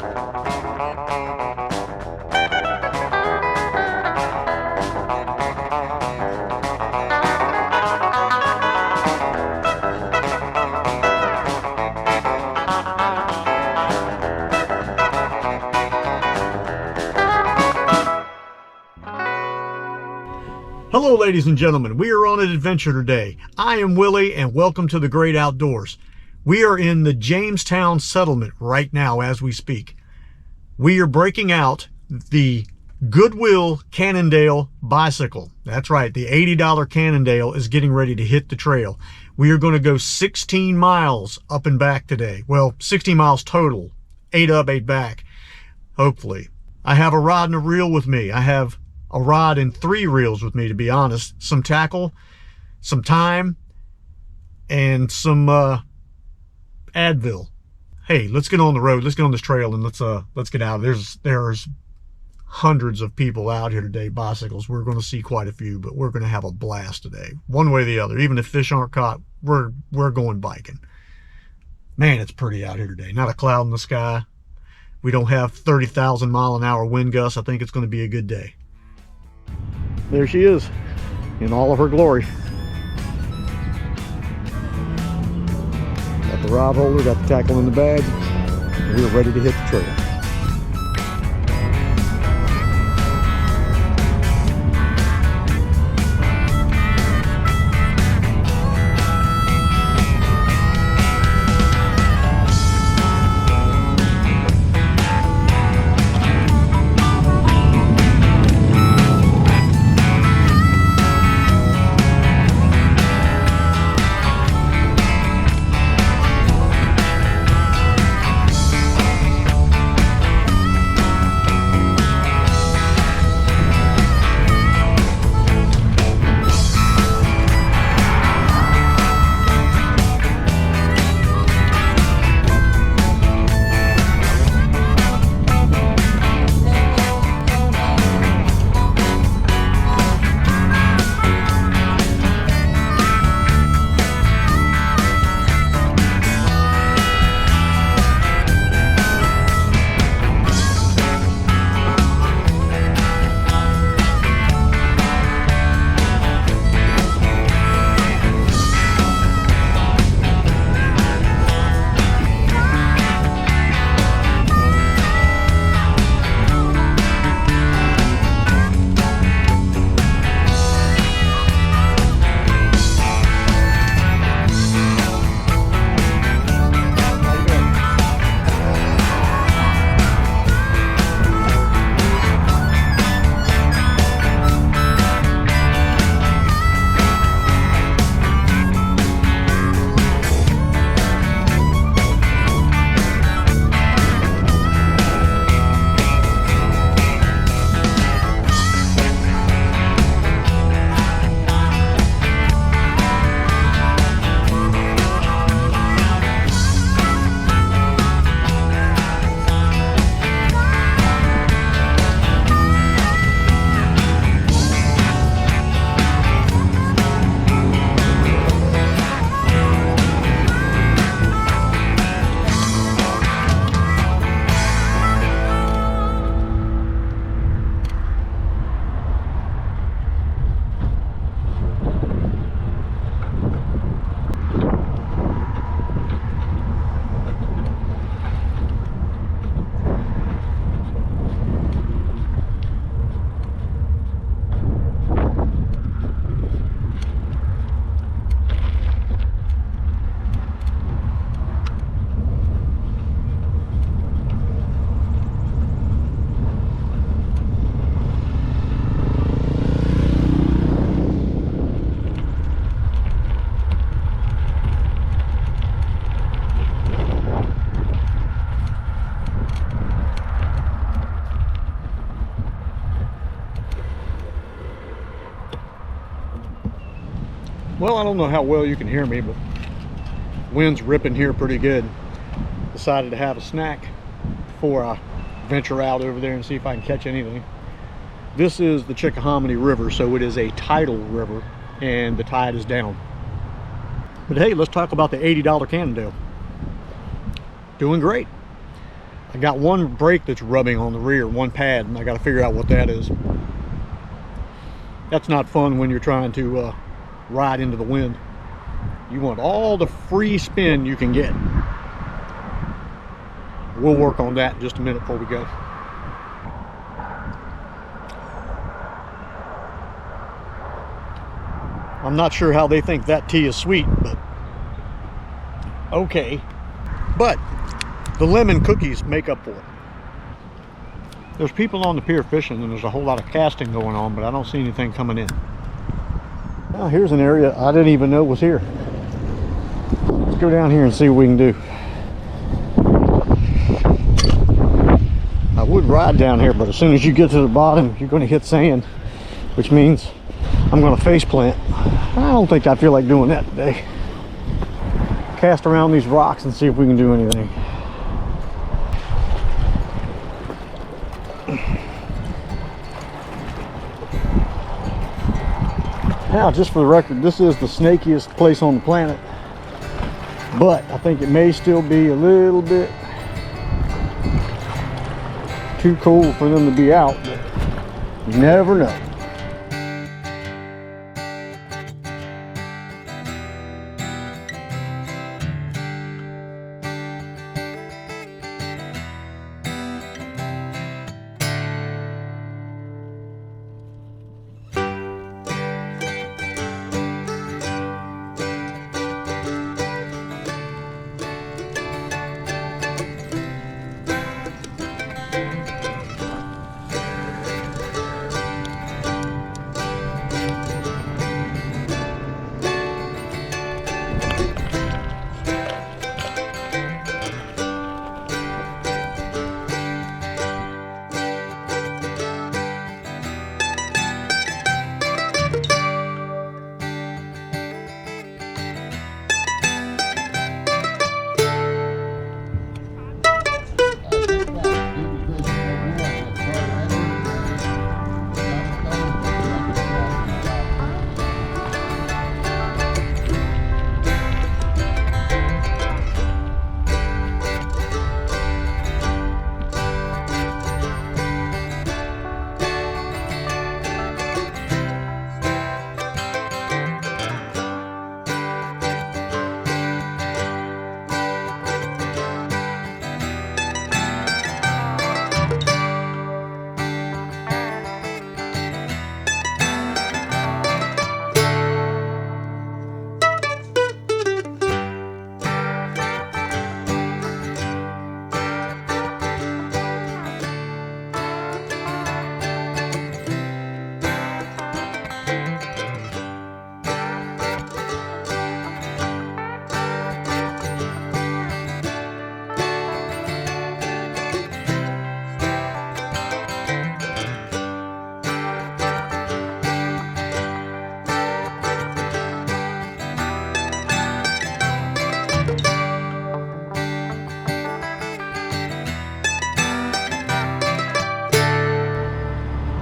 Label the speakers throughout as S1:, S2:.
S1: Hello ladies and gentlemen, we are on an adventure today. I am Willie and welcome to the great outdoors. We are in the Jamestown settlement right now as we speak. We are breaking out the Goodwill Cannondale bicycle. That's right, the $80 Cannondale is getting ready to hit the trail. We are going to go 16 miles up and back today. Well, 16 miles total, 8 up, 8 back, hopefully. I have a rod and a reel with me. I have a rod and 3 reels with me, to be honest. Some tackle, some time, and some Advil. Hey, let's get on the road. Let's get on this trail and let's get out. There's hundreds of people out here today, bicycles. We're going to see quite a few, but we're going to have a blast today, one way or the other. Even if fish aren't caught, we're going biking. Man, it's pretty out here today. Not a cloud in the sky. We don't have 30,000 mile an hour wind gusts. I think it's going to be a good day. There she is in all of her glory. Got the rod holder, got the tackle in the bag, and we're ready to hit the trail. Well, I don't know how well you can hear me, but wind's ripping here pretty good. Decided to have a snack before I venture out over there and see if I can catch anything. This is the Chickahominy River, so it is a tidal river and the tide is down. But hey, let's talk about the $80 Cannondale. Doing great. I got one brake that's rubbing on the rear, one pad, and I got to figure out what that is. That's not fun when you're trying to ride into the wind. You want all the free spin you can get. We'll work on that in just a minute before we go. I'm not sure how they think that tea is sweet, but okay. But the lemon cookies make up for it. There's people on the pier fishing, and there's a whole lot of casting going on, but I don't see anything coming in. Now here's an area I didn't even know was here. Let's go down here and see what we can do. I would ride down here, but as soon as you get to the bottom, you're going to hit sand, which means I'm going to face plant. I don't think I feel like doing that today. Cast around these rocks and see if we can do anything. Now, just for the record, this is the snakiest place on the planet, but I think it may still be a little bit too cold for them to be out, but you never know.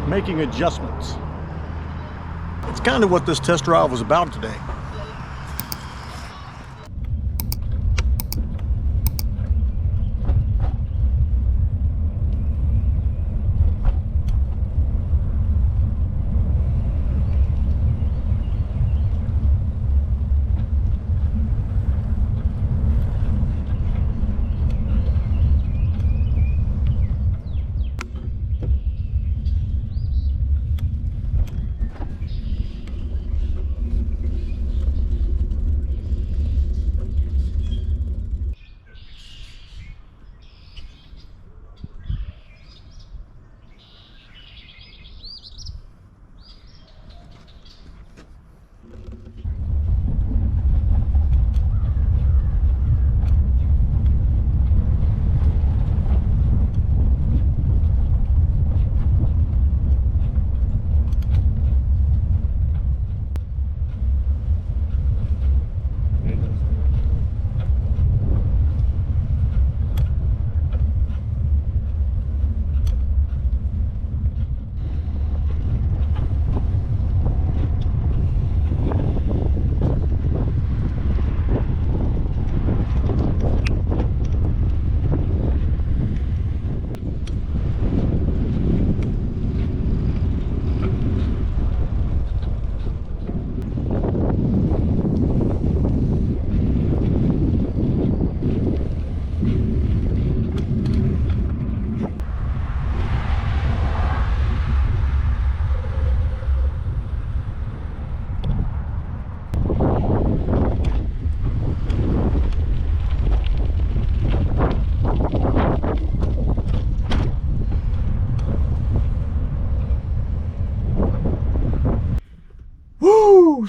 S1: Making adjustments. It's kind of what this test drive was about today.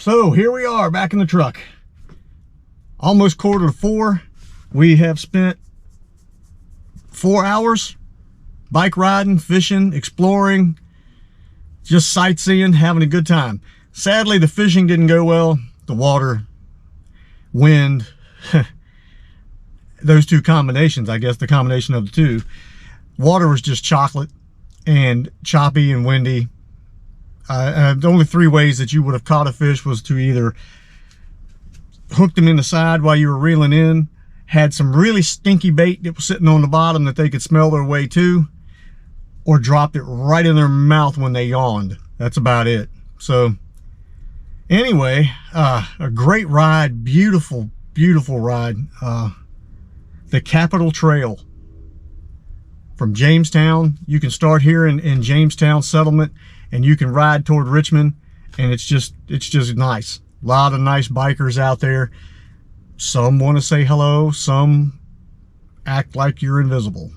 S1: So here we are back in the truck. Almost 3:45. We have spent 4 hours bike riding, fishing, exploring, just sightseeing, having a good time. Sadly, the fishing didn't go well. The water, wind, those two combinations, I guess the combination of the two. Water was just chocolate and choppy and windy. The only three ways that you would have caught a fish was to either hook them in the side while you were reeling in, had some really stinky bait that was sitting on the bottom that they could smell their way to, or dropped it right in their mouth when they yawned. That's about it. So anyway, a great ride, beautiful, beautiful ride. The Capitol Trail from Jamestown. You can start here in Jamestown settlement and you can ride toward Richmond, and it's just nice. A lot of nice bikers out there. Some want to say hello, some act like you're invisible.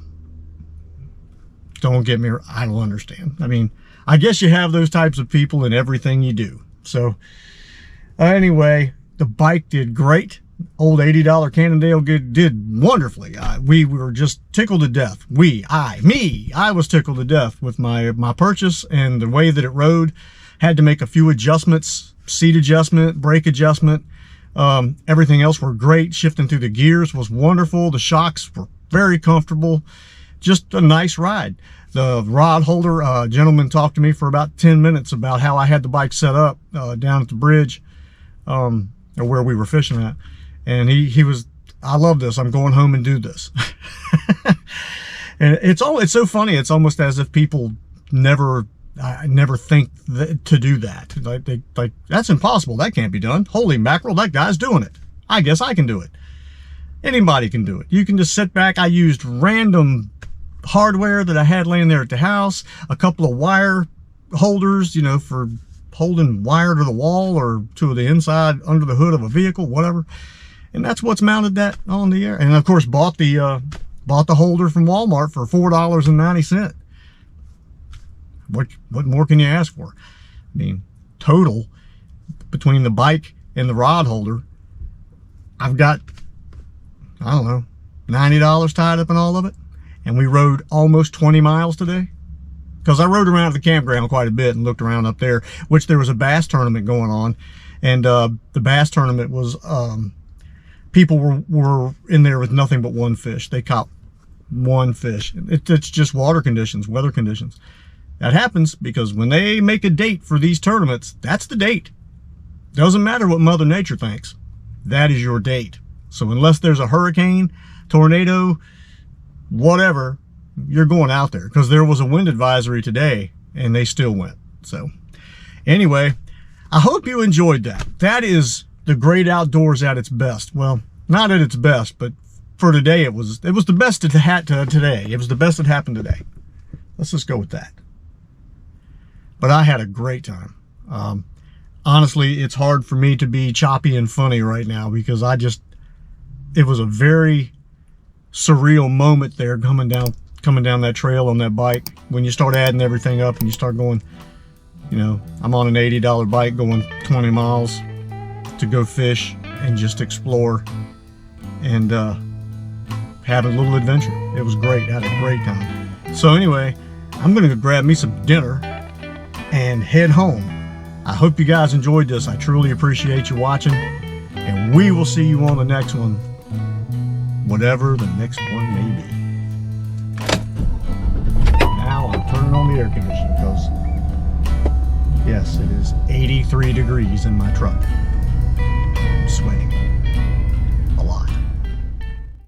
S1: Don't get me, I don't understand. I mean, I guess you have those types of people in everything you do. So anyway, the bike did great. Old $80 Cannondale did wonderfully. We were just tickled to death. I was tickled to death with my purchase and the way that it rode. Had to make a few adjustments, seat adjustment, brake adjustment. Everything else were great. Shifting through the gears was wonderful. The shocks were very comfortable. Just a nice ride. The rod holder, gentleman talked to me for about 10 minutes about how I had the bike set up down at the bridge, or where we were fishing at. And he was, I love this. I'm going home and do this. And it's so funny. It's almost as if people never think to do that. Like that's impossible. That can't be done. Holy mackerel, that guy's doing it. I guess I can do it. Anybody can do it. You can just sit back. I used random hardware that I had laying there at the house, a couple of wire holders, you know, for holding wire to the wall or to the inside under the hood of a vehicle, whatever. And that's what's mounted that on the air. And of course bought the holder from Walmart for $4.90. What more can you ask for? I mean, total between the bike and the rod holder, I've got, I don't know, $90 tied up in all of it. And we rode almost 20 miles today. Because I rode around at the campground quite a bit and looked around up there, which there was a bass tournament going on. And the bass tournament was, people were in there with nothing but one fish. They caught one fish. It's just water conditions, weather conditions. That happens because when they make a date for these tournaments, that's the date. Doesn't matter what Mother Nature thinks. That is your date. So unless there's a hurricane, tornado, whatever, you're going out there, because there was a wind advisory today and they still went. So anyway, I hope you enjoyed that. That is the great outdoors at its best. Well, not at its best, but for today it was the best today. It was the best that happened today. Let's just go with that. But I had a great time. Honestly, it's hard for me to be choppy and funny right now because it was a very surreal moment there coming down that trail on that bike. When you start adding everything up and you start going, you know, I'm on an $80 bike going 20 miles to go fish and just explore and have a little adventure. It was great. I had a great time. So anyway, I'm gonna go grab me some dinner and head home. I hope you guys enjoyed this. I truly appreciate you watching, and we will see you on the next one, whatever the next one may be. Now I'm turning on the air conditioning because, yes, it is 83 degrees in my truck.